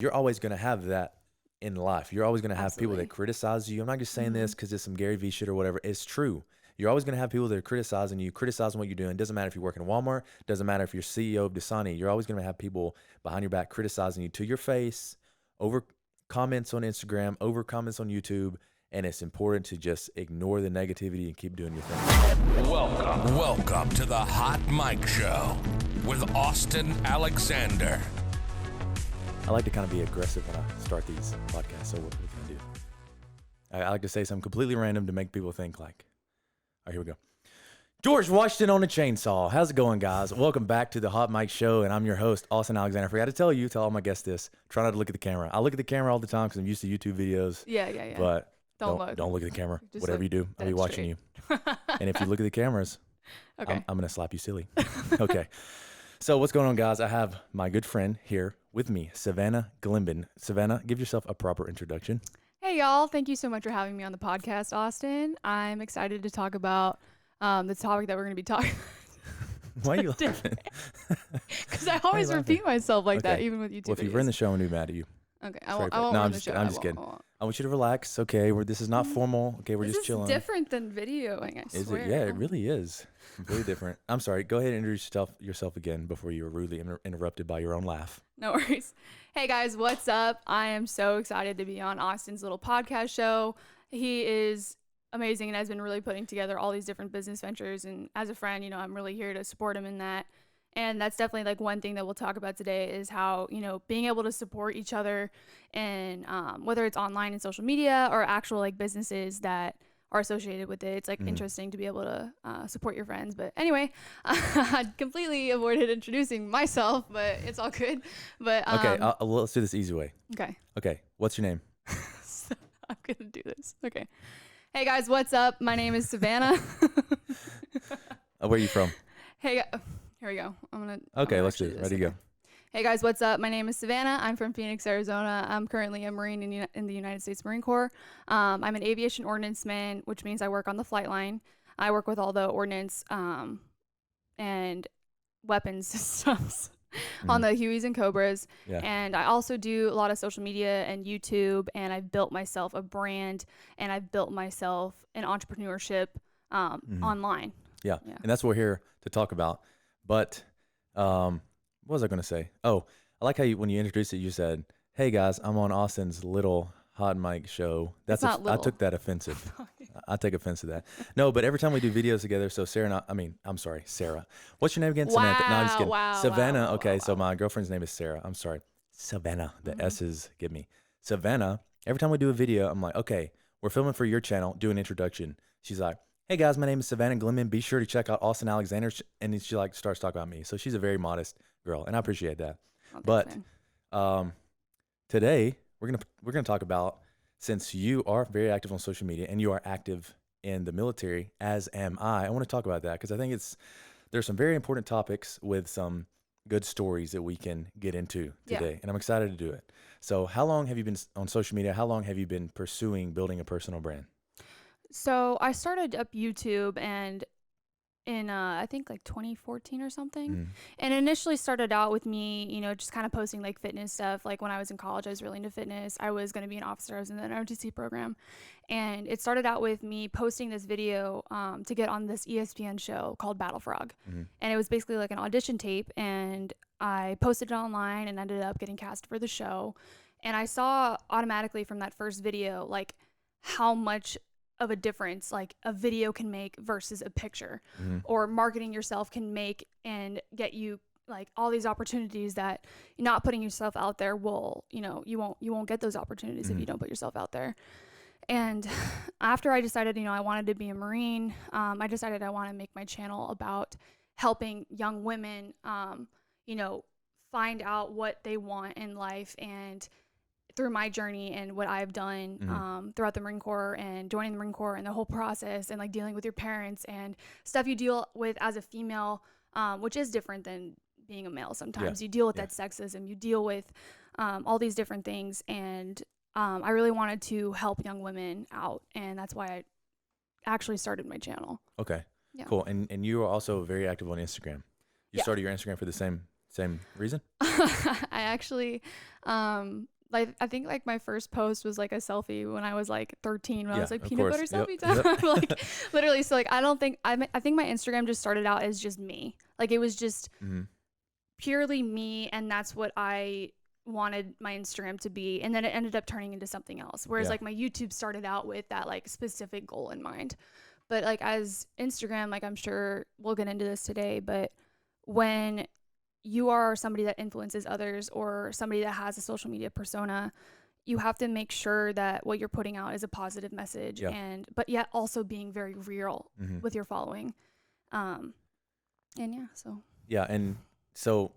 you're always going to have that in life. You're always going to have people Absolutely. that criticize you. I'm not just saying Mhm. this because it's some Gary Vee shit or whatever. It's true. You're always going to have people that are criticizing you, criticizing what you're doing. Doesn't matter if you work in Walmart. Doesn't matter if you're CEO of Dasani. You're always going to have people behind your back criticizing you to your face, over comments on Instagram, over comments on YouTube. And it's important to just ignore the negativity and keep doing your thing. Welcome to the Hot Mic Show with Austen Alexander. I like to kind of be aggressive when I start these podcasts. So what can I do? I like to say something completely random to make people think like, all right, here we go. George Washington on a chainsaw. How's it going, guys? Welcome back to the Hot Mic Show, and I'm your host, Austen Alexander. I forgot to tell all my guests this. Try not to look at the camera. I look at the camera all the time because I'm used to YouTube videos. Yeah. But Don't don't look at the camera. Just Whatever look you do, I'll be dead watching you. And if you look at the cameras, Okay. I'm going to slap you silly. Okay. So what's going on, guys? I have my good friend here with me, Savannah Glembin. Savannah, give yourself a proper introduction. Hey, y'all. Thank you so much for having me on the podcast, Austen. I'm excited to talk about the topic that we're going to be talking Why are you laughing? Because I always repeat myself like that, Okay. even with YouTube Well, if you've videos. written the show, I'm going to be mad at you. Okay. Straight I up. won't No, ruin I'm the just show. kidding. I'm just kidding. I want you to relax. Okay, this is not formal. Okay, we're This just is chilling. different than videoing, I Is swear. it? Yeah, it really is. Completely different. I'm sorry. Go ahead and introduce yourself again before you were rudely interrupted by your own laugh. No worries. Hey, guys. What's up? I am so excited to be on Austen's little podcast show. He is amazing and has been really putting together all these different business ventures. And as a friend, I'm really here to support him in that. And that's definitely like one thing that we'll talk about today is how, being able to support each other and whether it's online and social media or actual like businesses that are associated with it. It's like interesting to be able to support your friends. But anyway, I completely avoided introducing myself, but it's all good. But Okay, let's do this easy way. okay. Okay, what's your name? So I'm going to do this. Okay. Hey guys, what's up? My name is Savannah. Where are you from? Hey, here we go. Okay, let's do actually it. Ready to go. Hey guys, what's up? My name is Savannah. I'm from Phoenix, Arizona. I'm currently a Marine in the United States Marine Corps. I'm an aviation ordnanceman, which means I work on the flight line. I work with all the ordnance and weapons systems on the Hueys and Cobras. Yeah. And I also do a lot of social media and YouTube, and I've built myself a brand, and I've built myself an entrepreneurship online. Yeah, and that's what we're here to talk about. But what was I going to say? Oh, I like how when you introduced it, you said, "Hey guys, I'm on Austen's little hot mic show." That's not I little. took that offensive. I take offense to that. No, but every time we do videos together, so Sarah and I'm sorry, Sarah. What's your name again? Samantha. No, I'm just kidding. Wow, Savannah. wow, Okay, wow, so my girlfriend's name is Sarah. I'm sorry, Savannah. The S's get me. Savannah. Every time we do a video, I'm like, okay, we're filming for your channel. Do an introduction. She's like, "Hey guys, my name is Savannah Glembin. Be sure to check out Austen Alexander." And she like starts talking about me. So she's a very modest girl, and I appreciate that. Oh, But thanks, man. today we're gonna talk about, since you are very active on social media and you are active in the military, as am I. I want to talk about that because I think there's some very important topics with some good stories that we can get into today, and I'm excited to do it. So, how long have you been on social media? How long have you been pursuing building a personal brand? So I started up YouTube and in I think like 2014 or something. And initially started out with me, just kind of posting like fitness stuff. Like when I was in college, I was really into fitness. I was going to be an officer. I was in the ROTC program. And it started out with me posting this video to get on this ESPN show called Battle Frog. And it was basically like an audition tape. And I posted it online and ended up getting cast for the show. And I saw automatically from that first video, like how much of a difference like a video can make versus a picture, or marketing yourself can make and get you like all these opportunities that not putting yourself out there will, you won't get those opportunities if you don't put yourself out there. And after I decided, I wanted to be a Marine, I decided I want to make my channel about helping young women, find out what they want in life, and through my journey and what I've done throughout the Marine Corps and joining the Marine Corps and the whole process, and like dealing with your parents and stuff you deal with as a female, which is different than being a male. Sometimes you deal with that sexism, you deal with all these different things. And I really wanted to help young women out. And that's why I actually started my channel. Okay, Yeah. cool. And you are also very active on Instagram. You started your Instagram for the same Same reason? I actually, like, I think like my first post was like a selfie when I was like 13, when I was like of peanut course. butter Yep. selfie time. Yep. Like literally. So like, I think my Instagram just started out as just me. Like it was just Mm-hmm. purely me. And that's what I wanted my Instagram to be. And then it ended up turning into something else. Whereas Yeah. like my YouTube started out with that like specific goal in mind. But like as Instagram, like I'm sure we'll get into this today, but when you are somebody that influences others or somebody that has a social media persona, you have to make sure that what you're putting out is a positive message, Yeah. but yet also being very real Mm-hmm. with your following. And yeah, so Yeah, and so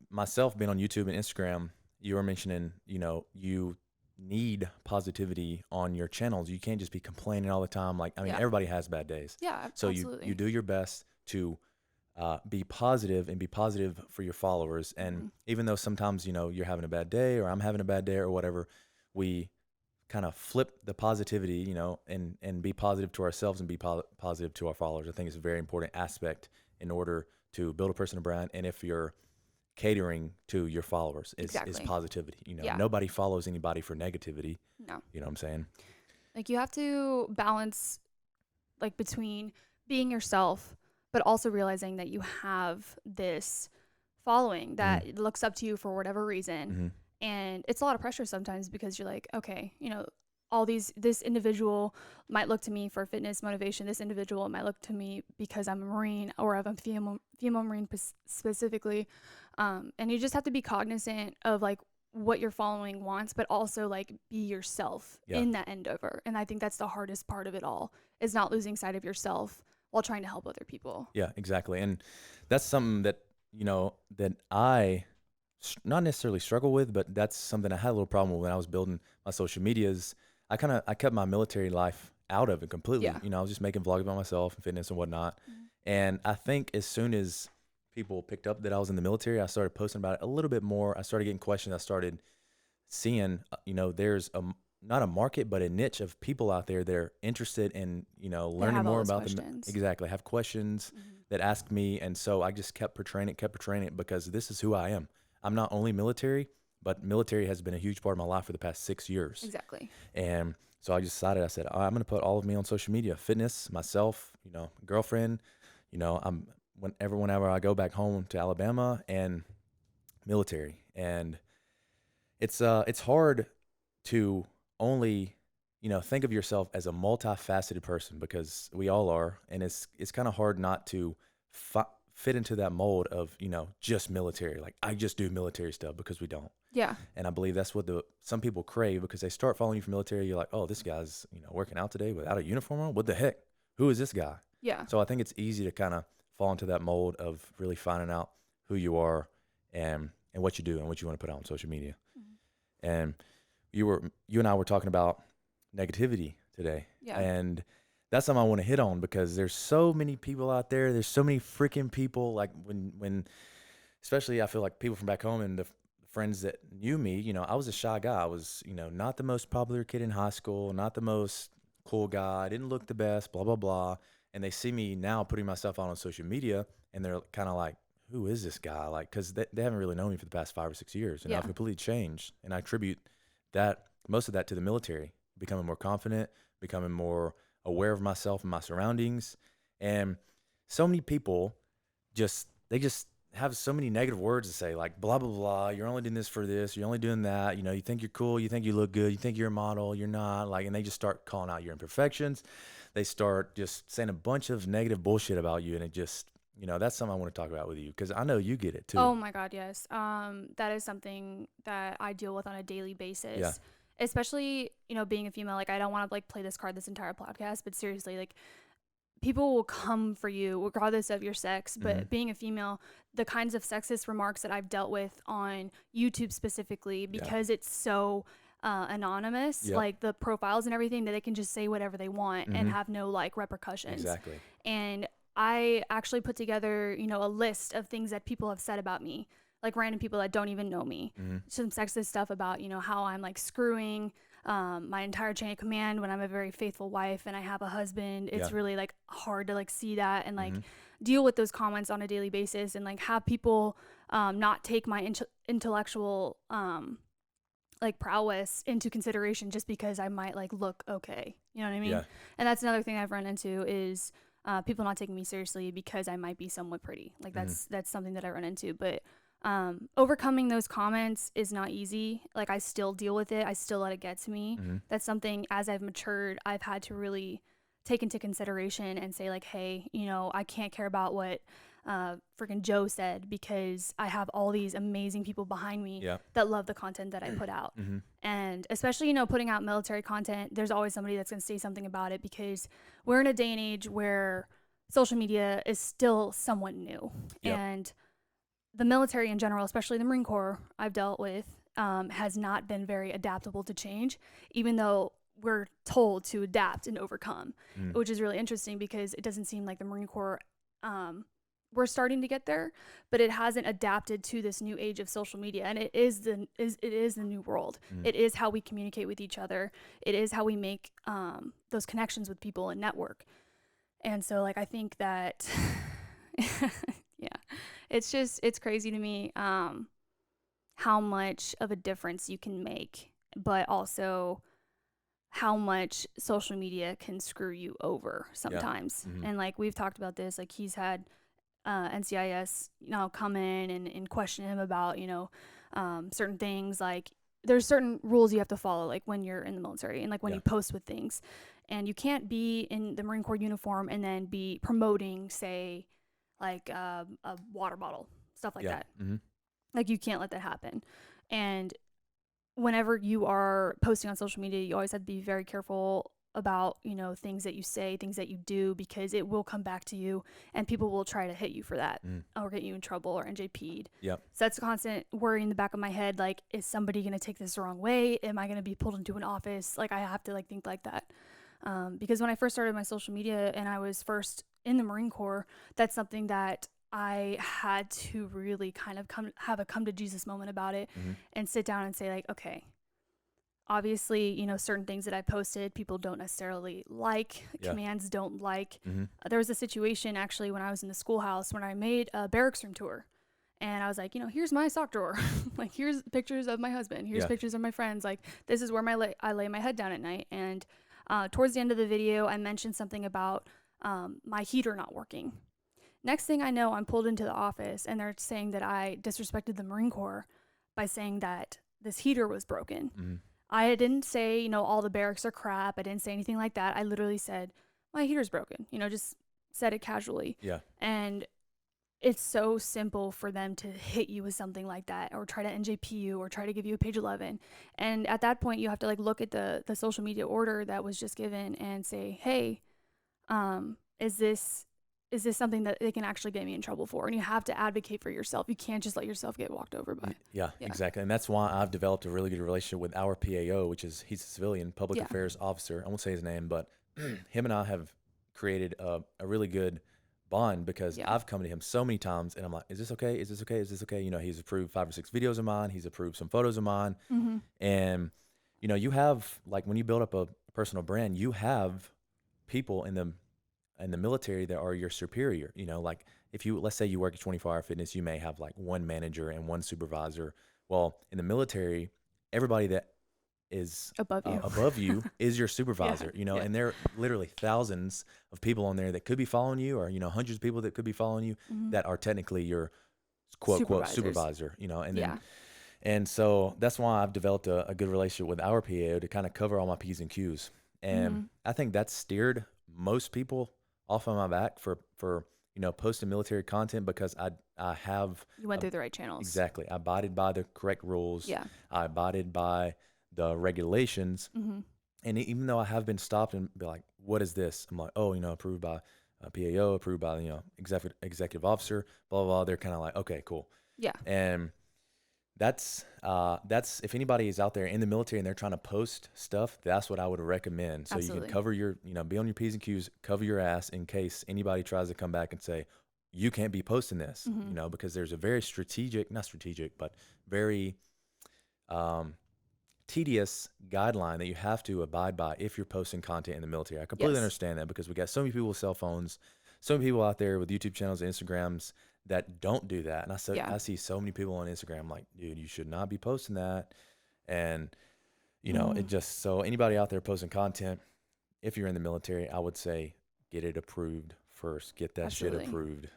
myself being on YouTube and Instagram, you were mentioning, you need positivity on your channels. You can't just be complaining all the time. Like, I mean, Yeah. everybody has bad days. yeah, So absolutely. you do your best to be positive and be positive for your followers. And even though sometimes, you're having a bad day or I'm having a bad day or whatever, we kind of flip the positivity, and be positive to ourselves and be positive to our followers. I think it's a very important aspect in order to build a personal brand. And if you're catering to your followers is Exactly. positivity. Yeah. Nobody follows anybody for negativity. No. You know what I'm saying? Like you have to balance like between being yourself, but also realizing that you have this following that looks up to you for whatever reason. Mm-hmm. And it's a lot of pressure sometimes because you're like, okay, this individual might look to me for fitness motivation. This individual might look to me because I'm a Marine or I'm a female Marine specifically. And you just have to be cognizant of like what your following wants, but also like be yourself in that endeavor. And I think that's the hardest part of it all, is not losing sight of yourself while trying to help other people. Yeah, exactly. And that's something that, that I not necessarily struggle with, but that's something I had a little problem with when I was building my social medias. I kept my military life out of it completely. Yeah. I was just making vlogs about myself and fitness and whatnot. Mm-hmm. And I think as soon as people picked up that I was in the military, I started posting about it a little bit more. I started getting questions. I started seeing, there's not a market, but a niche of people out there that are interested in, learning more about them. Exactly. Have questions that ask me. And so I just kept portraying it because this is who I am. I'm not only military, but military has been a huge part of my life for the past 6 years. Exactly. And so I just decided, I said, I'm going to put all of me on social media, fitness, myself, girlfriend, whenever I go back home to Alabama, and military. And it's hard to only, think of yourself as a multifaceted person, because we all are. And it's kind of hard not to fit into that mold of, just military. Like, I just do military stuff, because we don't. Yeah. And I believe that's what some people crave, because they start following you from military. You're like, oh, this guy's, working out today without a uniform on. What the heck? Who is this guy? Yeah. So I think it's easy to kind of fall into that mold of really finding out who you are and what you do and what you want to put out on social media. Mm-hmm. And you and I were talking about negativity today. Yeah. And that's something I want to hit on, because there's so many people out there. There's so many freaking people. Like when especially I feel like people from back home and the friends that knew me, I was a shy guy. I was, not the most popular kid in high school, not the most cool guy. I didn't look the best, blah, blah, blah. And they see me now putting myself out on social media, and they're kind of like, who is this guy? Like, because they haven't really known me for the past 5 or 6 years. And I've completely changed. And I attribute most of that to the military, becoming more confident, becoming more aware of myself and my surroundings. And so many people they just have so many negative words to say, like, blah, blah, blah. You're only doing this for this. You're only doing that. You think you're cool. You think you look good. You think you're a model. You're not. Like, and they just start calling out your imperfections. They start just saying a bunch of negative bullshit about you. And it just, that's something I want to talk about with you, because I know you get it too. Oh my God, yes. That is something that I deal with on a daily basis. Yeah. Especially, being a female. Like, I don't want to like play this card this entire podcast, but seriously, like, people will come for you regardless of your sex. But being a female, the kinds of sexist remarks that I've dealt with on YouTube specifically, because it's so anonymous, like the profiles and everything, that they can just say whatever they want and have no like repercussions. Exactly. And I actually put together, a list of things that people have said about me like random people that don't even know me. Some sexist stuff about, you know, how I'm like screwing my entire chain of command when I'm a very faithful wife and I have a husband. It's really like hard to like see that and like deal with those comments on a daily basis and like have people not take my intellectual like prowess into consideration just because I might like look okay. You know what I mean? And that's another thing I've run into is people not taking me seriously because I might be somewhat pretty. Like that's something that I run into. But overcoming those comments is not easy. Like I still deal with it. I still let it get to me. That's something as I've matured, I've had to really take into consideration and say like, hey, you know, I can't care about what freaking Joe said because I have all these amazing people behind me that love the content that I put out. And especially, you know, putting out military content, there's always somebody that's going to say something about it because we're in a day and age where social media is still somewhat new. And the military in general, especially the Marine Corps I've dealt with, has not been very adaptable to change, even though we're told to adapt and overcome, which is really interesting because it doesn't seem like the Marine Corps, we're starting to get there, but it hasn't adapted to this new age of social media. And it is the new world. It is how we communicate with each other. It is how we make those connections with people and network. And so like, I think that, it's crazy to me how much of a difference you can make, but also how much social media can screw you over sometimes. And like we've talked about this, like he's had NCIS, you know, come in and question him about, you know, certain things. Like there's certain rules you have to follow, like when you're in the military and like when you post with things, and you can't be in the Marine Corps uniform and then be promoting, say, like a water bottle, stuff like that. Like you can't let that happen. And whenever you are posting on social media, you always have to be very careful about, you know, things that you say, things that you do, because it will come back to you and people will try to hit you for that or get you in trouble or NJP'd. So that's a constant worry in the back of my head. Like, is somebody going to take this the wrong way? Am I going to be pulled into an office? Like I have to like think like that. Because when I first started my social media and I was first in the Marine Corps, that's something that I had to really kind of have a come to Jesus moment about it and sit down and say like, okay, obviously, you know, certain things that I posted, people don't necessarily like, commands don't like. There was a situation actually when I was in the schoolhouse when I made a barracks room tour. And I was like, you know, here's my sock drawer. Like, here's pictures of my husband. Here's pictures of my friends. Like, this is where I lay my head down at night. And towards the end of the video, I mentioned something about my heater not working. Next thing I know, I'm pulled into the office and they're saying that I disrespected the Marine Corps by saying that this heater was broken. I didn't say, you know, all the barracks are crap. I didn't say anything like that. I literally said, my heater's broken, you know, just said it casually. And it's so simple for them to hit you with something like that or try to NJP you or try to give you a page 11. And at that point, you have to like look at the social media order that was just given and say, hey, is this something that they can actually get me in trouble for? And you have to advocate for yourself. You can't just let yourself get walked over by. Exactly. And that's why I've developed a really good relationship with our PAO, which is, he's a civilian public affairs officer. I won't say his name, but him and I have created a really good bond because I've come to him so many times and I'm like, is this okay? Is this okay? Is this okay? You know, he's approved 5 or 6 videos of mine. He's approved some photos of mine. And, you know, you have, like, when you build up a personal brand, you have people in the military that are your superior. You know, like if you, let's say you work at 24-hour fitness, you may have like one manager and one supervisor. Well, in the military, everybody that is above you is your supervisor, you know, and there are literally thousands of people on there that could be following you, or, you know, hundreds of people that could be following you that are technically your quote supervisor, you know, and then, and so that's why I've developed a good relationship with our PAO to kind of cover all my P's and Q's. And I think that's steered most people off on my back for, you know, posting military content because I have. You went through the right channels. Exactly. I abided by the correct rules. I abided by the regulations. And even though I have been stopped and be like, what is this? I'm like, oh, you know, approved by PAO, approved by, you know, executive officer, blah, blah, blah. They're kind of like, okay, cool. And that's if anybody is out there in the military and they're trying to post stuff, that's what I would recommend. So you can cover your, you know, be on your P's and Q's, cover your ass in case anybody tries to come back and say, you can't be posting this, because there's a very not strategic, but very tedious guideline that you have to abide by if you're posting content in the military. I completely understand that, because we got so many people with cell phones, so many people out there with YouTube channels and Instagrams that don't do that. And I see so many people on Instagram like, dude, you should not be posting that. And, it just, so anybody out there posting content, if you're in the military, I would say get it approved first. Get that shit approved.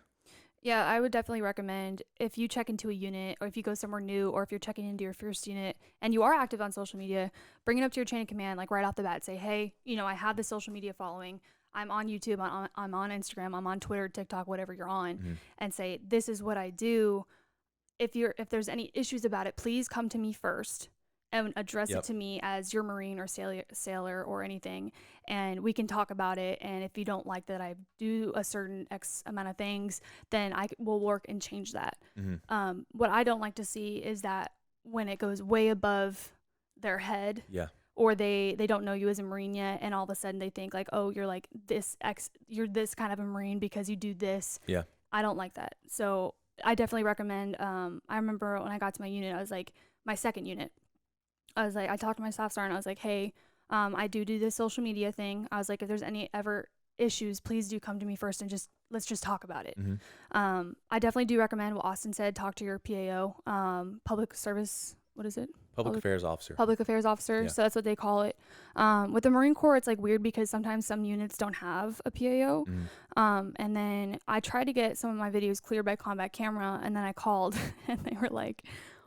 Yeah, I would definitely recommend, if you check into a unit, or if you go somewhere new, or if you're checking into your first unit and you are active on social media, bring it up to your chain of command, like right off the bat. Say, hey, I have this social media following. I'm on YouTube, I'm on Instagram, I'm on Twitter, TikTok, whatever you're on, and say, this is what I do. If there's any issues about it, please come to me first and address it to me as your Marine or sailor or anything, and we can talk about it. And if you don't like that I do a certain X amount of things, then I will work and change that. What I don't like to see is that when it goes way above their head, or they don't know you as a Marine yet, and all of a sudden they think like, oh, you're like you're this kind of a Marine because you do this. I don't like that. So I definitely recommend, I remember when I got to my unit, I was like, my second unit, I talked to my staff sergeant. I was like, hey, I do this social media thing. I was like, if there's any ever issues, please do come to me first and let's just talk about it. I definitely do recommend what Austen said. Talk to your PAO, public service. What is it? Public affairs officer. Public affairs officer. So that's what they call it. With the Marine Corps, it's like weird because sometimes some units don't have a PAO. And then I tried to get some of my videos cleared by combat camera, and then I called and they were like,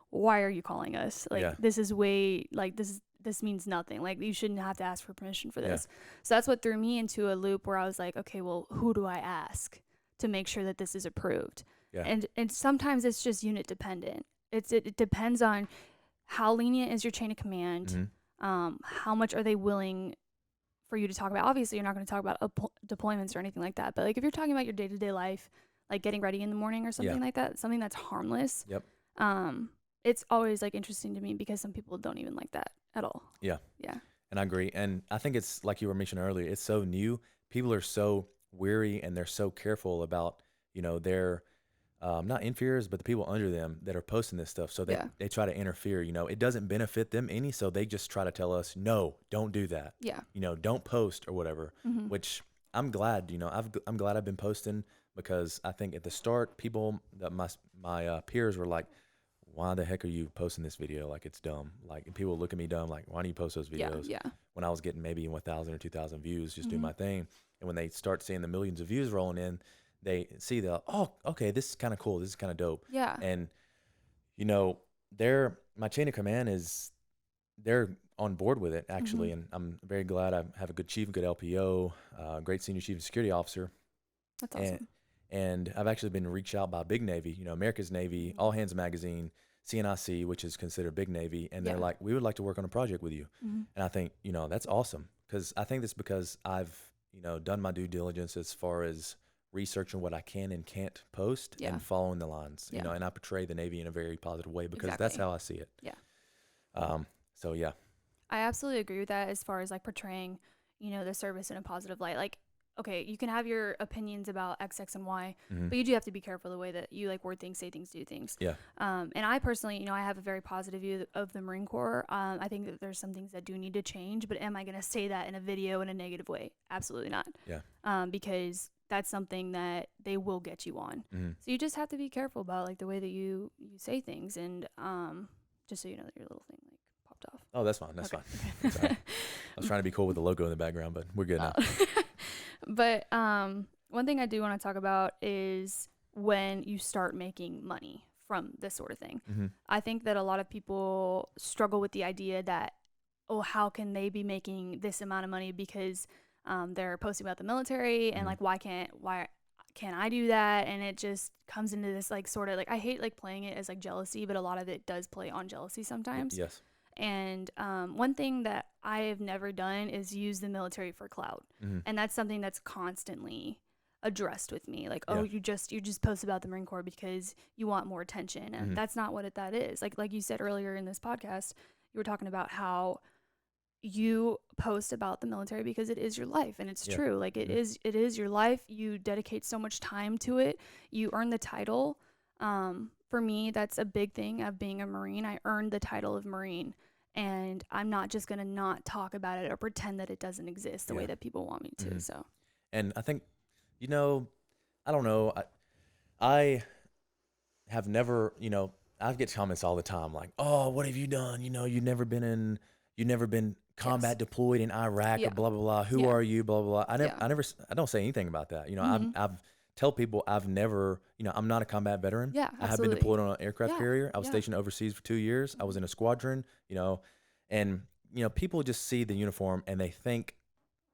why are you calling us? Like, this is way, like, this means nothing. Like, you shouldn't have to ask for permission for this. So that's what threw me into a loop where I was like, okay, well, who do I ask to make sure that this is approved? And sometimes it's just unit dependent. It depends on how lenient is your chain of command, how much are they willing for you to talk about. Obviously, you're not going to talk about deployments or anything like that. But like if you're talking about your day-to-day life, like getting ready in the morning or something like that, something that's harmless. It's always like interesting to me because some people don't even like that at all. Yeah. And I agree. And I think it's like you were mentioning earlier, it's so new. People are so weary and they're so careful about, their not inferiors, but the people under them that are posting this stuff. So they try to interfere, it doesn't benefit them any. So they just try to tell us, no, don't do that. Don't post or whatever, which I'm glad, I'm glad I've been posting, because I think at the start, people that my peers were like, why the heck are you posting this video? Like, it's dumb. Like, and people look at me dumb, like, why do you post those videos? When I was getting maybe 1,000 or 2,000 views, just do my thing. And when they start seeing the millions of views rolling in, they see that, oh, okay, this is kind of cool. This is kind of dope. And, my chain of command they're on board with it, actually. And I'm very glad I have a good chief, a good LPO, great senior chief and security officer. That's awesome. And I've actually been reached out by Big Navy, America's Navy, All Hands Magazine, CNIC, which is considered Big Navy. And they're like, we would like to work on a project with you. And I think, that's awesome, because I think that's because I've, done my due diligence as far as researching what I can and can't post and following the lines, and I portray the Navy in a very positive way because that's how I see it. So, yeah. I absolutely agree with that as far as like portraying, the service in a positive light. Like, okay, you can have your opinions about X, X, and Y, but you do have to be careful the way that you like word things, say things, do things. And I personally, I have a very positive view of the Marine Corps. I think that there's some things that do need to change, but am I going to say that in a video in a negative way? Absolutely not. Because that's something that they will get you on. So you just have to be careful about like the way that you say things, and just so you know that your little thing like popped off. Oh, that's fine. That's fine. Sorry. I was trying to be cool with the logo in the background, but we're good now. But one thing I do want to talk about is when you start making money from this sort of thing. I think that a lot of people struggle with the idea that, oh, how can they be making this amount of money because they're posting about the military, and like why can't I do that? And it just comes into this like sort of like, I hate like playing it as like jealousy, but a lot of it does play on jealousy sometimes. And one thing that I have never done is use the military for clout. And that's something that's constantly addressed with me. Like, oh, you just post about the Marine Corps because you want more attention. And that's not what that is. Like you said earlier in this podcast, you were talking about how, you post about the military because it is your life, and it's Yeah. true. Like it is your life. You dedicate so much time to it. You earn the title. For me, that's a big thing of being a Marine. I earned the title of Marine, and I'm not just going to not talk about it or pretend that it doesn't exist the way that people want me to. So, and I think, I don't know. I have never, I get comments all the time like, oh, what have you done? You've never been combat deployed in Iraq or blah, blah, blah. Who are you? Blah, blah, blah. I don't say anything about that. I've tell people I've never, I'm not a combat veteran. Yeah, I have been deployed on an aircraft carrier. I was stationed overseas for 2 years. I was in a squadron, and, people just see the uniform and they think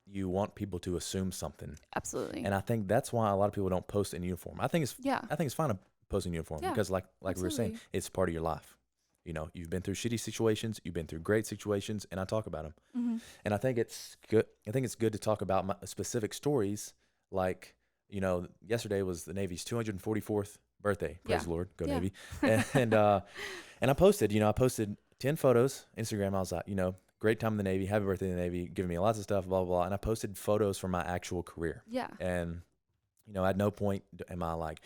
you want people to assume something. Absolutely. And I think that's why a lot of people don't post in uniform. I think it's fine to post in uniform because like we were saying, it's part of your life. You've been through shitty situations, you've been through great situations, and I talk about them. And I think it's good. I think it's good to talk about my specific stories. Like, yesterday was the Navy's 244th birthday. Praise the Lord, go Navy. And I posted 10 photos Instagram. I was like, great time in the Navy, happy birthday in the Navy, giving me lots of stuff, blah, blah, blah. And I posted photos from my actual career. Yeah. And, at no point am I like,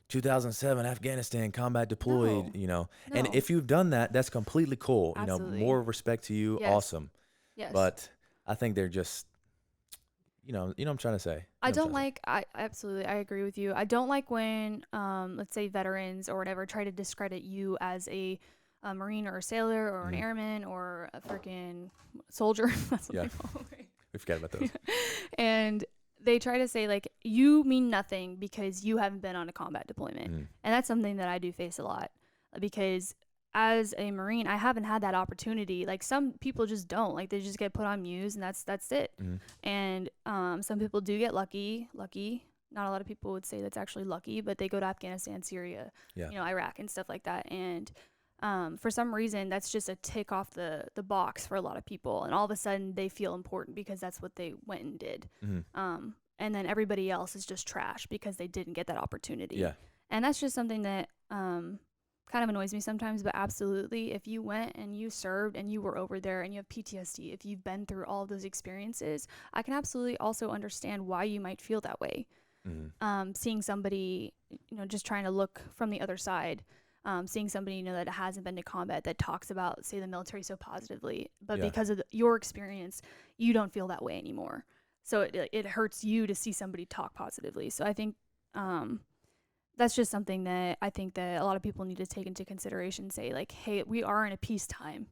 2007 Afghanistan combat deployed, No. And if you've done that, that's completely cool. Absolutely. More respect to you. Yes. Awesome. Yes. But I think they're just, what I'm trying to say. I absolutely, I agree with you. I don't like when, let's say veterans or whatever try to discredit you as a Marine or a sailor or an airman or a freaking soldier. That's what they call it. We forget about those. And they try to say like, you mean nothing because you haven't been on a combat deployment. And that's something that I do face a lot because as a Marine, I haven't had that opportunity. Like some people just don't, like they just get put on Muse and that's it. And some people do get lucky. Not a lot of people would say that's actually lucky, but they go to Afghanistan, Syria, Iraq and stuff like that. And for some reason, that's just a tick off the box for a lot of people. And all of a sudden they feel important because that's what they went and did. And then everybody else is just trash because they didn't get that opportunity. Yeah. And that's just something that kind of annoys me sometimes. But absolutely, if you went and you served and you were over there and you have PTSD, if you've been through all of those experiences, I can absolutely also understand why you might feel that way. Seeing somebody, just trying to look from the other side. Seeing somebody, that hasn't been to combat that talks about, say, the military so positively, but because of your experience, you don't feel that way anymore. So it hurts you to see somebody talk positively. So I think that's just something that I think that a lot of people need to take into consideration. Say like, hey, we are in a peacetime.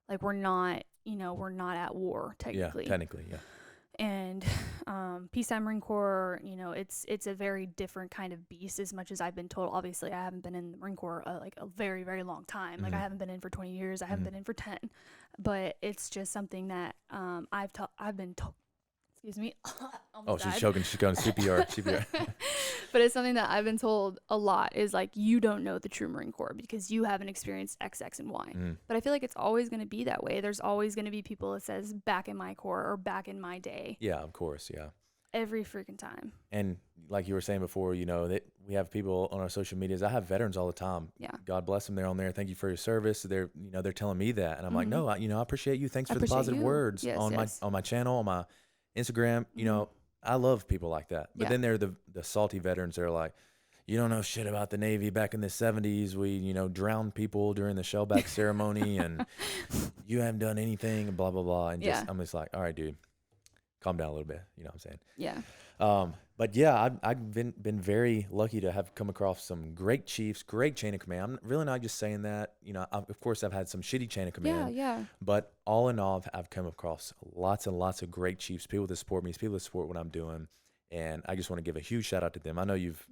Like we're not at war technically. Yeah, technically, yeah. And peacetime Marine Corps, it's a very different kind of beast. As much as I've been told, obviously I haven't been in the Marine Corps like a very, very long time. Like I haven't been in for 20 years. I haven't been in for 10. But it's just something that I've been told. Excuse me. She's choking. She's going CPR. But it's something that I've been told a lot is like, you don't know the true Marine Corps because you haven't experienced X, X, and Y. But I feel like it's always going to be that way. There's always going to be people that says back in my Corps or back in my day. Yeah, of course. Yeah. Every freaking time. And like you were saying before, that we have people on our social medias. I have veterans all the time. Yeah. God bless them. They're on there. Thank you for your service. They're, they're telling me that. And I'm like, no, I appreciate you. Thanks for the positive words on my channel, on my Instagram. I love people like that. But then there are the salty veterans that are like, you don't know shit about the Navy. Back in the 70s, we, drowned people during the shellback ceremony and you haven't done anything and blah, blah, blah. And I'm just like, all right, dude, calm down a little bit. You know what I'm saying? Yeah. But yeah, I've been very lucky to have come across some great chiefs, great chain of command. I'm really not just saying that. Of course, I've had some shitty chain of command. Yeah. But all in all, I've come across lots and lots of great chiefs, people that support me, people that support what I'm doing, and I just want to give a huge shout out to them. I know you've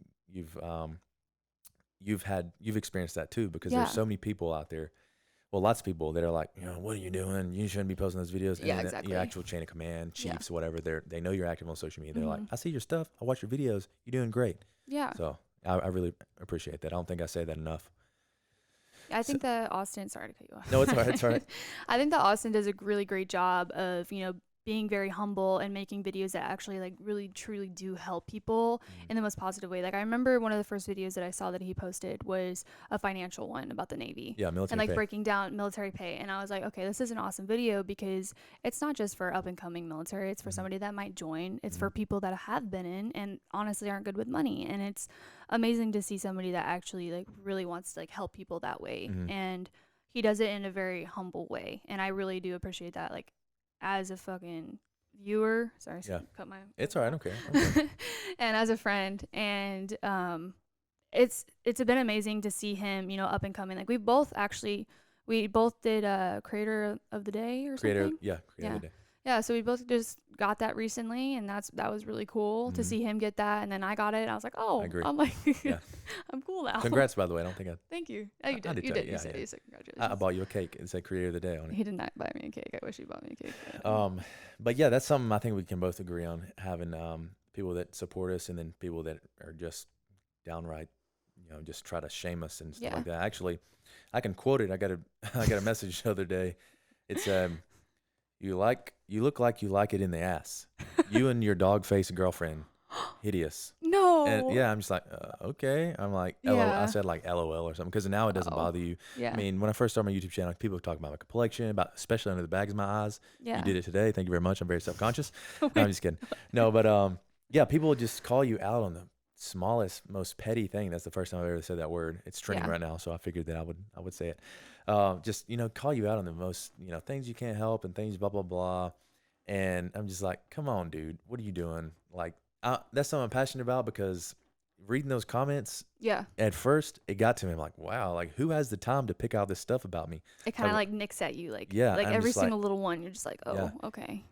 experienced that too, because there's so many people out there. Well, lots of people that are like, what are you doing? You shouldn't be posting those videos. And exactly. Your actual chain of command, chiefs, whatever, they know you're active on social media. They're like, I see your stuff. I watch your videos. You're doing great. Yeah. So I really appreciate that. I don't think I say that enough. I think that Austen, sorry to cut you off. No, it's all right. It's all right. I think that Austen does a really great job of, being very humble and making videos that actually like really truly do help people in the most positive way. Like I remember one of the first videos that I saw that he posted was a financial one about the Navy. Yeah, military and like pay. breaking down military pay. And I was like, okay, this is an awesome video because it's not just for up and coming military. It's for somebody that might join. It's for people that have been in and honestly aren't good with money. And it's amazing to see somebody that actually like really wants to like help people that way. And he does it in a very humble way. And I really do appreciate that. Like as a fucking viewer, sorry, cut my. It's all right. Okay. Okay. And as a friend, and it's been amazing to see him, you know, up and coming. Like we both did Creator of the Day or something. Creator of the Day. Yeah, so we both just got that recently, and that was really cool to see him get that, and then I got it. And I was like, oh, I agree. I'm like, Yeah. I'm cool now. Congrats, by the way. I don't think Thank you. Oh, you did. did You tell did. you. You Yeah, said yeah. you said congratulations. I bought you a cake. It said Creator of the Day on it. He did not buy me a cake. I wish he bought me a cake. But yeah, that's something I think we can both agree on, having people that support us and then people that are just downright, you know, just try to shame us and stuff like that. Actually, I can quote it. I got a message the other day. It's you look like you like it in the ass. You and your dog face girlfriend, hideous. No. And yeah, I'm just like, okay. I'm like, I said like LOL or something because now it doesn't bother you. Yeah. I mean, when I first started my YouTube channel, people were talking about my complexion, about especially under the bags of my eyes. Yeah. You did it today. Thank you very much. I'm very self-conscious. No, I'm just kidding. No, but yeah, people just call you out on the smallest, most petty thing. That's the first time I've ever said that word. It's trending right now, so I figured that I would say it. Just, you know, call you out on the most, you know, things you can't help and things blah blah blah. And I'm just like, come on, dude, what are you doing? Like, that's something I'm passionate about because reading those comments, at first it got to me. I'm like, wow, like who has the time to pick out this stuff about me? It kind of like nicks at you, like I'm every just single little one. You're just like, oh, okay.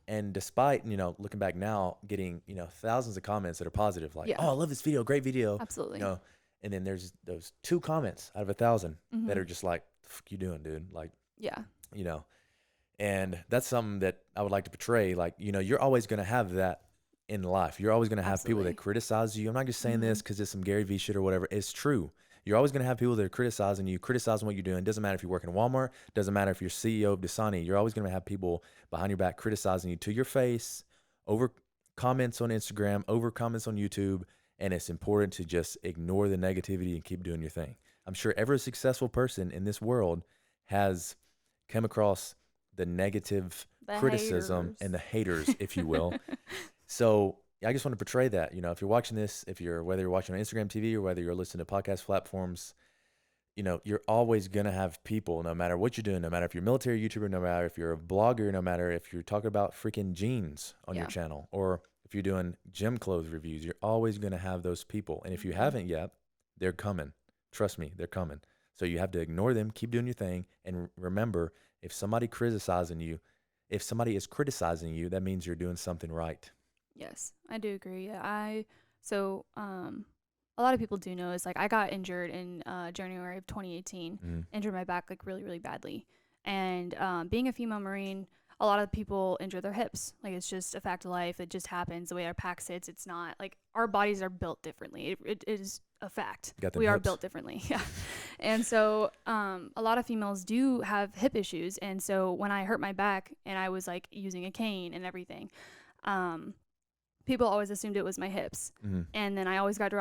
And despite, you know, looking back now, getting, you know, thousands of comments that are positive, like, oh, I love this video, great video. Absolutely. You know, and then there's those 2 comments out of 1,000 that are just like, the fuck you doing, dude? Like, you know, and that's something that I would like to portray. Like, you know, you're always going to have that in life. You're always going to have people that criticize you. I'm not just saying this because it's some Gary Vee shit or whatever. It's true. You're always going to have people that are criticizing you, criticizing what you're doing. Doesn't matter if you work in Walmart. Doesn't matter if you're CEO of Dasani. You're always going to have people behind your back criticizing you to your face, over comments on Instagram, over comments on YouTube. And it's important to just ignore the negativity and keep doing your thing. I'm sure every successful person in this world has come across the negative criticism haters. and the haters, if you will. So I just want to portray that, you know, if you're watching this, whether you're watching on Instagram TV or whether you're listening to podcast platforms, you know, you're always going to have people, no matter what you're doing, no matter if you're a military YouTuber, no matter if you're a blogger, no matter if you're talking about freaking jeans on your channel, or if you're doing gym clothes reviews, you're always going to have those people. And if you haven't yet, they're coming. Trust me, they're coming. So you have to ignore them, keep doing your thing. And remember, if somebody is criticizing you, that means you're doing something right. Yes, I do agree. Yeah, a lot of people do know is like I got injured in January of 2018, injured my back like really, really badly. And being a female Marine, a lot of people injure their hips. Like it's just a fact of life. It just happens the way our pack sits. It's not like our bodies are built differently. It is a fact. We are built differently. Yeah. And so a lot of females do have hip issues. And so when I hurt my back and I was like using a cane and everything, people always assumed it was my hips. And then I always got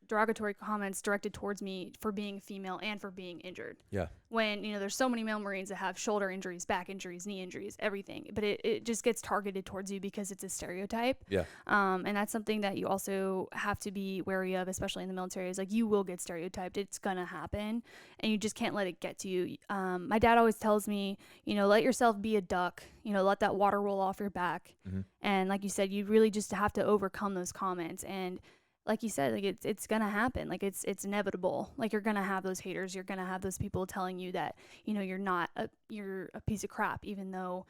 derogatory comments directed towards me for being female and for being injured. Yeah. When, you know, there's so many male Marines that have shoulder injuries, back injuries, knee injuries, everything. But it just gets targeted towards you because it's a stereotype. Yeah. And that's something that you also have to be wary of, especially in the military, is like you will get stereotyped. It's going to happen. And you just can't let it get to you. My dad always tells me, you know, let yourself be a duck. You know, let that water roll off your back. And like you said, you really just have to overcome those comments. And like you said, like it's gonna happen. Like it's inevitable. Like you're gonna have those haters. You're gonna have those people telling you that, you know, you're a piece of crap, even though,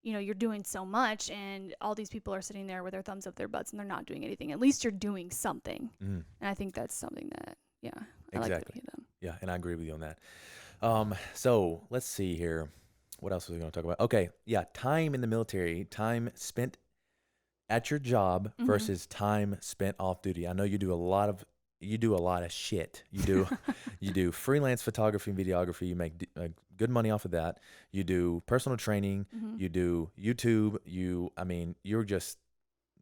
you know, you're doing so much, and all these people are sitting there with their thumbs up their butts and they're not doing anything. At least you're doing something. And I think that's something that, I like to hear them. Yeah, and I agree with you on that. So let's see here. What else are we gonna talk about? Okay, yeah, time in the military, time spent at your job versus time spent off duty. I know you do a lot of you do a lot of shit. You do freelance photography and videography. You make good money off of that. You do personal training. Mm-hmm. You do YouTube.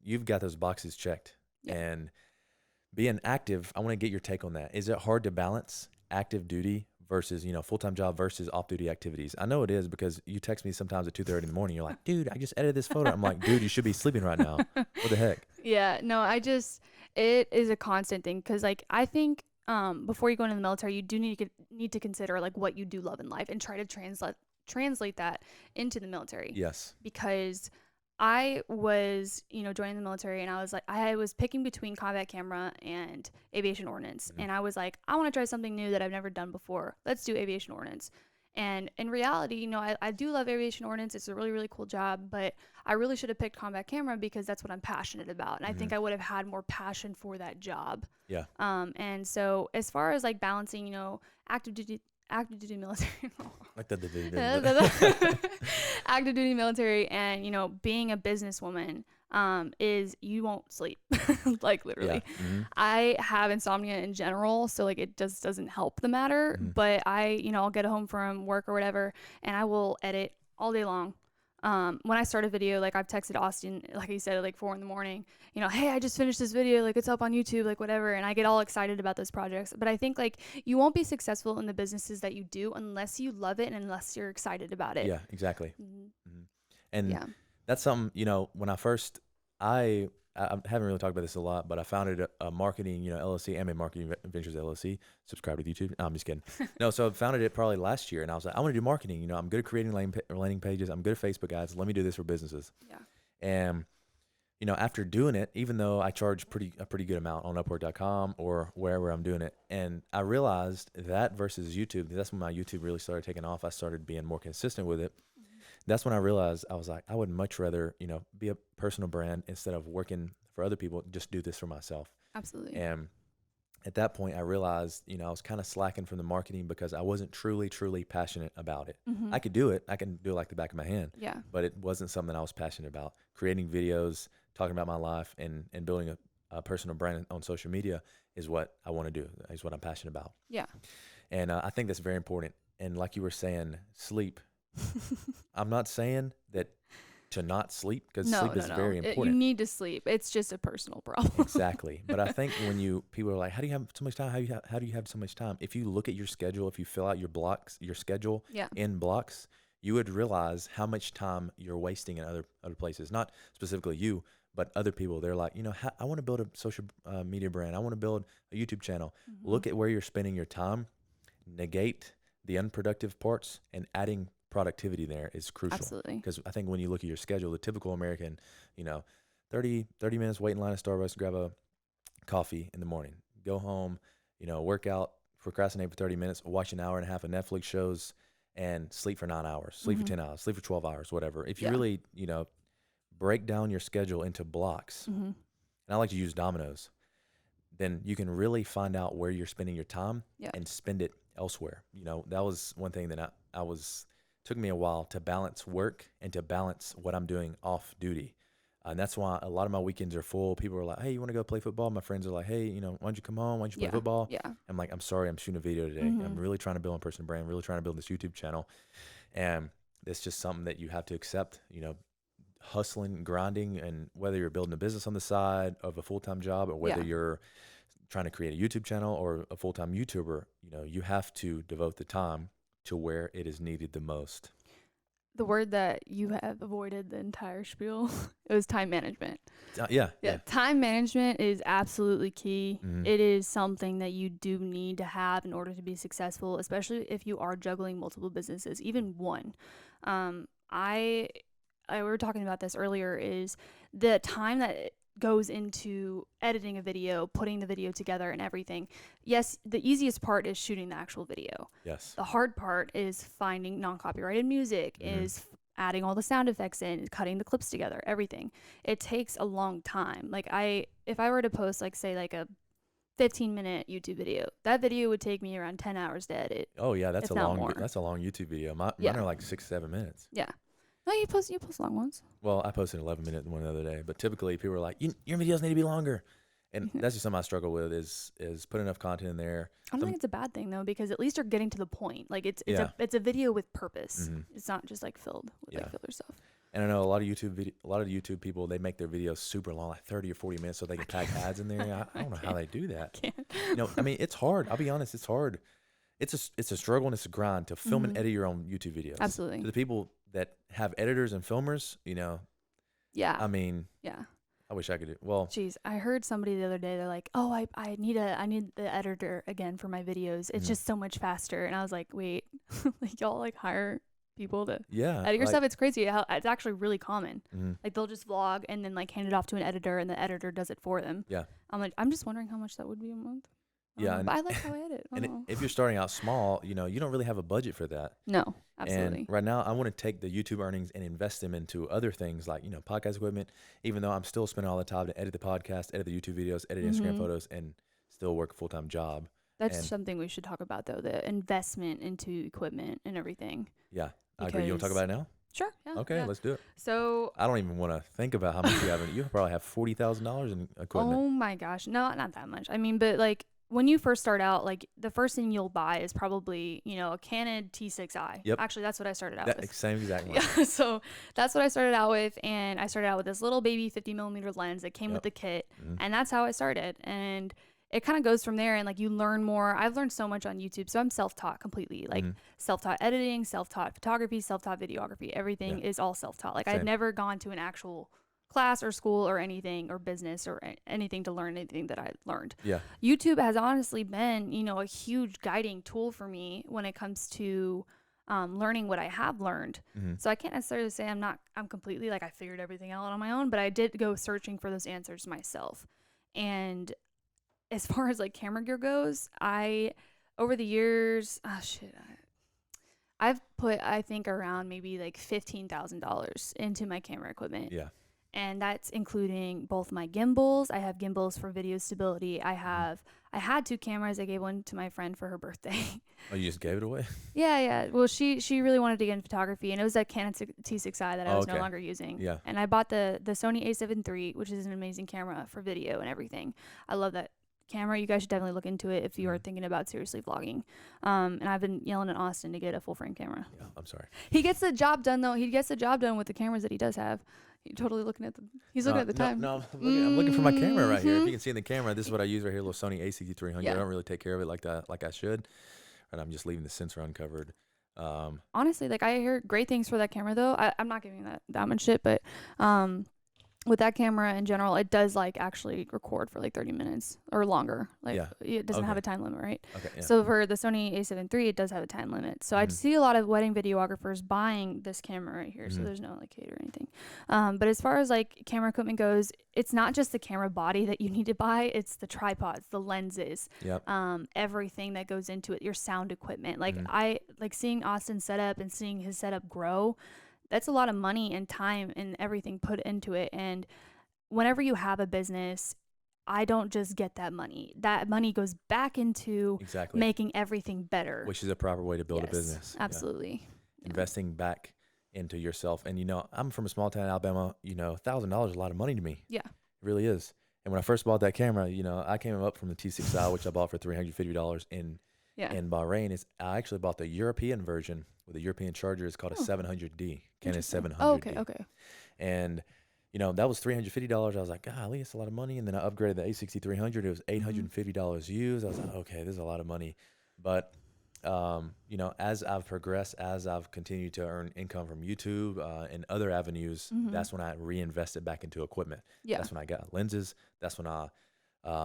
You've got those boxes checked. Yeah. And being active, I want to get your take on that. Is it hard to balance active duty versus, full-time job versus off-duty activities? I know it is, because you text me sometimes at 2:30 in the morning. You're like, dude, I just edited this photo. I'm like, dude, you should be sleeping right now. What the heck? Yeah, no, it is a constant thing, because like I think before you go into the military, you do need to consider like what you do love in life and try to translate that into the military. Yes. Because I was, joining the military, and I was picking between combat camera and aviation ordnance. Mm-hmm. And I was like, I want to try something new that I've never done before. Let's do aviation ordnance. And in reality, I do love aviation ordnance. It's a really, really cool job, but I really should have picked combat camera because that's what I'm passionate about. And I think I would have had more passion for that job. Yeah. And so as far as like balancing, active duty military, Like the active duty military, and being a businesswoman, is you won't sleep. Like literally. Yeah. Mm-hmm. I have insomnia in general, so like it just doesn't help the matter. Mm-hmm. But I'll get home from work or whatever, and I will edit all day long. When I start a video, like I've texted Austen, like he said, at like 4 a.m, hey, I just finished this video, like it's up on YouTube, like whatever. And I get all excited about those projects. But I think like you won't be successful in the businesses that you do unless you love it and unless you're excited about it. Yeah, exactly. Mm-hmm. Mm-hmm. And Yeah. that's something, when I first, I haven't really talked about this a lot, but I founded a marketing, LLC, and Marketing Ventures LLC. Subscribe to YouTube. No, I'm just kidding. No, so I founded it probably last year, and I was like, I want to do marketing. I'm good at creating landing pages. I'm good at Facebook ads. Let me do this for businesses. Yeah. And, after doing it, even though I charge a pretty good amount on Upwork.com or wherever I'm doing it, and I realized that versus YouTube, that's when my YouTube really started taking off. I started being more consistent with it. That's when I realized, I was like, I would much rather, be a personal brand instead of working for other people, just do this for myself. Absolutely. And at that point, I realized, I was kind of slacking from the marketing because I wasn't truly, truly passionate about it. Mm-hmm. I could do it. I can do it like the back of my hand. Yeah. But it wasn't something I was passionate about. Creating videos, talking about my life, and building a personal brand on social media is what I want to do, is what I'm passionate about. Yeah. And I think that's very important. And like you were saying, sleep. I'm not saying that to not sleep, because sleep is very important. You need to sleep. It's just a personal problem. Exactly. But I think when people are like, how do you have so much time? How do you have so much time? If you look at your schedule, if you fill out your schedule in blocks, you would realize how much time you're wasting in other places. Not specifically you, but other people. They're like, I want to build a social media brand. I want to build a YouTube channel. Mm-hmm. Look at where you're spending your time. Negate the unproductive parts, and adding productivity there is crucial. Absolutely. Because I think when you look at your schedule, the typical American, 30 minutes, wait in line at Starbucks, grab a coffee in the morning, go home, work out, procrastinate for 30 minutes, watch an hour and a half of Netflix shows, and sleep for 9 hours, sleep for 10 hours, sleep for 12 hours, whatever. If you really, break down your schedule into blocks, and I like to use dominoes, then you can really find out where you're spending your time and spend it elsewhere. That was one thing that took me a while to balance work and to balance what I'm doing off duty. And that's why a lot of my weekends are full. People are like, hey, you want to go play football? My friends are like, hey, why don't you come home? Why don't you play football? Yeah. I'm like, I'm sorry, I'm shooting a video today. I'm really trying to build a personal brand, really trying to build this YouTube channel. And it's just something that you have to accept, hustling and grinding. And whether you're building a business on the side of a full-time job, or whether you're trying to create a YouTube channel or a full-time YouTuber, you have to devote the time to where it is needed the most. The word that you have avoided the entire spiel, it was time management. Yeah. Time management is absolutely key. Mm-hmm. It is something that you do need to have in order to be successful, especially if you are juggling multiple businesses, even one. We were talking about this earlier, is the time that goes into editing a video, putting the video together and everything. Yes, the easiest part is shooting the actual video. Yes. The hard part is finding non-copyrighted music, is adding all the sound effects in, cutting the clips together, everything. It takes a long time. Like if I were to post like a 15-minute YouTube video, that video would take me around 10 hours to edit. Oh yeah, that's a long YouTube video. Mine are like 6-7 minutes. Yeah. No, you post long ones. Well, I posted an 11-minute one the other day, but typically people are like, your videos need to be longer. And that's just something I struggle with is putting enough content in there. I don't think it's a bad thing though, because at least you're getting to the point. Like it's Yeah. a video with purpose. Mhm. It's not just like filled with like filler stuff. And I know a lot of YouTube people, they make their videos super long, like 30 or 40 minutes, so they can tag ads in there. I don't know how they do that. Can't. I mean, it's hard. I'll be honest, it's hard. It's a struggle and it's a grind to film and edit your own YouTube videos. Absolutely. To the people that have editors and filmers, Yeah. I mean, yeah. I wish I could do. Well, Jeez, I heard somebody the other day. They're like, "Oh, I need the editor again for my videos. It's just so much faster." And I was like, "Wait, like y'all like hire people to edit your stuff?" It's crazy how it's actually really common. Like they'll just vlog and then like hand it off to an editor, and the editor does it for them. Yeah. I'm like, I'm just wondering how much that would be a month. Yeah, but I like how I edit. And if you're starting out small, you don't really have a budget for that. No, absolutely. And right now, I want to take the YouTube earnings and invest them into other things like, podcast equipment, even though I'm still spending all the time to edit the podcast, edit the YouTube videos, edit Instagram photos, and still work a full-time job. That's something we should talk about, though, the investment into equipment and everything. Yeah, I agree. You want to talk about it now? Sure. Yeah. Okay, let's do it. So I don't even want to think about how much you have. You probably have $40,000 in equipment. Oh my gosh. No, not that much. I mean, but like when you first start out, like the first thing you'll buy is probably, a Canon T6i. Yep. Actually, that's what I started out with. Same exact one. Yeah, so that's what I started out with. And I started out with this little baby 50mm lens that came with the kit. And that's how I started. And it kind of goes from there, and like you learn more. I've learned so much on YouTube, so I'm self-taught completely. Like self-taught editing, self-taught photography, self-taught videography. Everything is all self-taught. Like I've never gone to an actual class or school or anything or business or anything to learn anything that I learned. Yeah. YouTube has honestly been, a huge guiding tool for me when it comes to learning what I have learned. So I can't necessarily say I'm completely like I figured everything out on my own, but I did go searching for those answers myself. And as far as like camera gear goes, over the years, I've put, I think, around maybe like $15,000 into my camera equipment. Yeah. And that's including both my gimbals. I have gimbals for video stability. I had 2 cameras. I gave one to my friend for her birthday. Oh, you just gave it away? Yeah. Well, she really wanted to get in photography, and it was a Canon T6i that I was no longer using. Yeah. And I bought the Sony A7 III, which is an amazing camera for video and everything. I love that camera. You guys should definitely look into it if you are thinking about seriously vlogging. And I've been yelling at Austin to get a full frame camera. Yeah, I'm sorry. He gets the job done though. He gets the job done with the cameras that he does have. He's totally looking at he's looking at the time. No, I'm looking for my camera right here. If you can see in the camera, this is what I use right here, a little Sony A6300. I don't really take care of it like I should. And I'm just leaving the sensor uncovered. Honestly, like I hear great things for that camera though. I'm not giving that much shit, but with that camera in general, it does like actually record for like 30 minutes or longer. Like it doesn't have a time limit, right? Okay. Yeah. So for the Sony A7 III, it does have a time limit. So I see a lot of wedding videographers buying this camera right here. So there's no like hate or anything. But as far as like camera equipment goes, it's not just the camera body that you need to buy. It's the tripods, the lenses, everything that goes into it, your sound equipment. Like I like seeing Austin set up and seeing his setup grow. That's a lot of money and time and everything put into it. And whenever you have a business, I don't just get that money. That money goes back into making everything better. Which is a proper way to build a business. Absolutely. Yeah. Investing back into yourself. And, I'm from a small town in Alabama. $1,000 is a lot of money to me. Yeah. It really is. And when I first bought that camera, I came up from the T6i, which I bought for $350 in Bahrain. I actually bought the European version with a European charger. It's called a 700D, Canon 700D. Oh, okay. And, that was $350. I was like, golly, it's a lot of money. And then I upgraded the A6300. It was $850 used. I was like, okay, this is a lot of money. But, as I've progressed, as I've continued to earn income from YouTube and other avenues, that's when I reinvested back into equipment. Yeah. That's when I got lenses. That's when I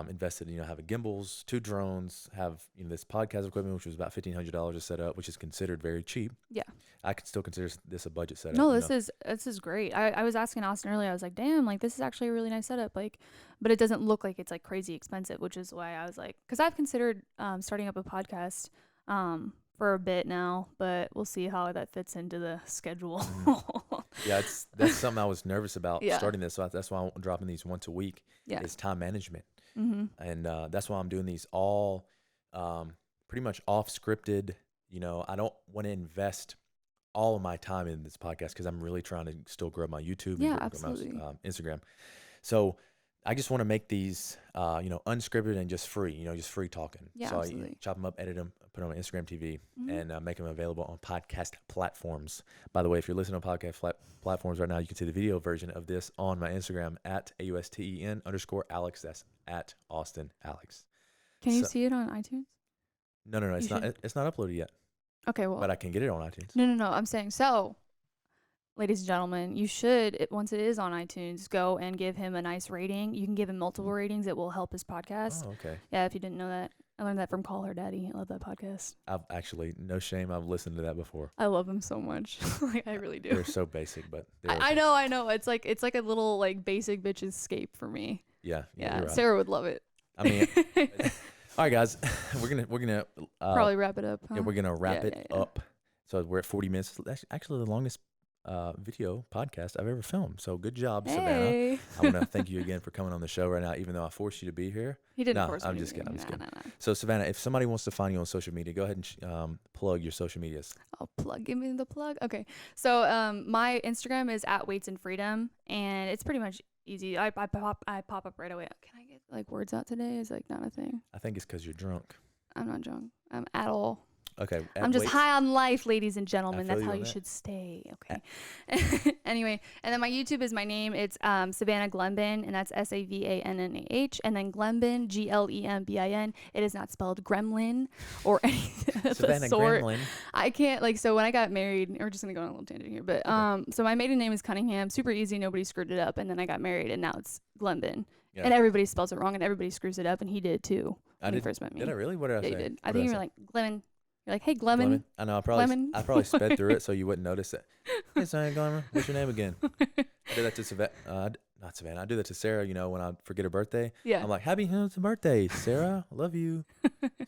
invested in, having gimbals, 2 drones, have, this podcast equipment, which was about $1,500 to set up, which is considered very cheap. Yeah. I could still consider this a budget setup. No, this is great. I was asking Austin earlier, I was like, damn, like this is actually a really nice setup. Like, but it doesn't look like it's like crazy expensive, which is why I was like, cause I've considered starting up a podcast for a bit now, but we'll see how that fits into the schedule. Yeah, that's something I was nervous about starting this. So that's why I'm dropping these once a week. Yeah. Is time management. And that's why I'm doing these all pretty much off scripted. I don't want to invest all of my time in this podcast because I'm really trying to still grow my YouTube and grow my Instagram. So I just want to make these, unscripted and just free, just free talking. Yeah, so absolutely. I chop them up, edit them, put them on Instagram TV, Mhm. and make them available on podcast platforms. By the way, if you're listening on podcast platforms right now, you can see the video version of this on my Instagram at AUSTEN_Alex. That's at Austen Alex. Can you So, see it on iTunes? no, You it's not. should. It's not uploaded yet, Okay, well, but I can get it on iTunes. no. I'm saying so. Ladies and gentlemen, you should, once it is on iTunes, go and give him a nice rating. You can give him multiple ratings. It will help his podcast. Oh, okay. Yeah, if you didn't know that. I learned that from Call Her Daddy. I love that podcast. I've actually, no shame, I've listened to that before. I love him so much. Like, I really do. They're so basic, but they're I okay. know. It's like a little like basic bitch escape for me. Yeah, Yeah, you're right. Sarah would love it. I mean, all right, guys, we're gonna Probably wrap it up. Huh? yeah, we're gonna wrap Yeah, it yeah. up. So we're at 40 minutes. That's actually the longest video podcast I've ever filmed. So good job, Savannah. Hey. I want to thank you again for coming on the show right now, even though I forced you to be here. He didn't No, force I'm me. just kidding. I'm just kidding. No. So Savannah, if somebody wants to find you on social media, go ahead and plug your social medias. I'll plug. Give me the plug. Okay. So my Instagram is at Weights and Freedom, and it's pretty much easy. I pop up right away. Can I get like words out today? Is like not a thing. I think it's because you're drunk. I'm not drunk. I'm at all. Okay. I'm just Weights. high on life, ladies and gentlemen. feel That's you how on you that. should stay. Okay. Anyway, and then my YouTube is my name. It's Savannah Glembin, and that's SAVANNAH. And then Glembin, GLEMBIN. It is not spelled gremlin or anything of the Savannah sort. Gremlin. I can't so when I got married, we're just gonna go on a little tangent here, but so my maiden name is Cunningham. Super easy. Nobody screwed it up. And then I got married, and now it's Glembin. Yeah. And everybody spells it wrong, and everybody screws it up, and he did too when he first met me. Did I really? What did I Yeah, say? you did. I What think did you were say? like Glemon. You're like, hey, Glemon. I know. Lemon. I probably sped through it so you wouldn't notice it. Hey, Savannah Glemmer, what's your name again? I do that to Savannah. Not Savannah. I do that to Sarah. When I forget her birthday, Yeah. I'm like, "Happy birthday, Sarah. I love you."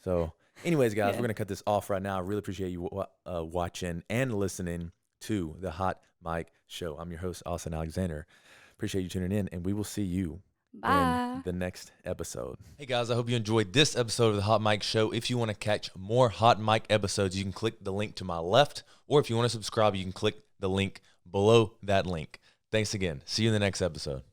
So, anyways, guys, Yeah. we're gonna cut this off right now. I really appreciate you watching and listening to the Hot Mic Show. I'm your host, Austen Alexander. Appreciate you tuning in, and we will see you Bye. in the next episode. Hey guys, I hope you enjoyed this episode of the Hot Mic Show. If you want to catch more Hot Mic episodes, you can click the link to my left, or if you want to subscribe, you can click the link below that link. Thanks again. See you in the next episode.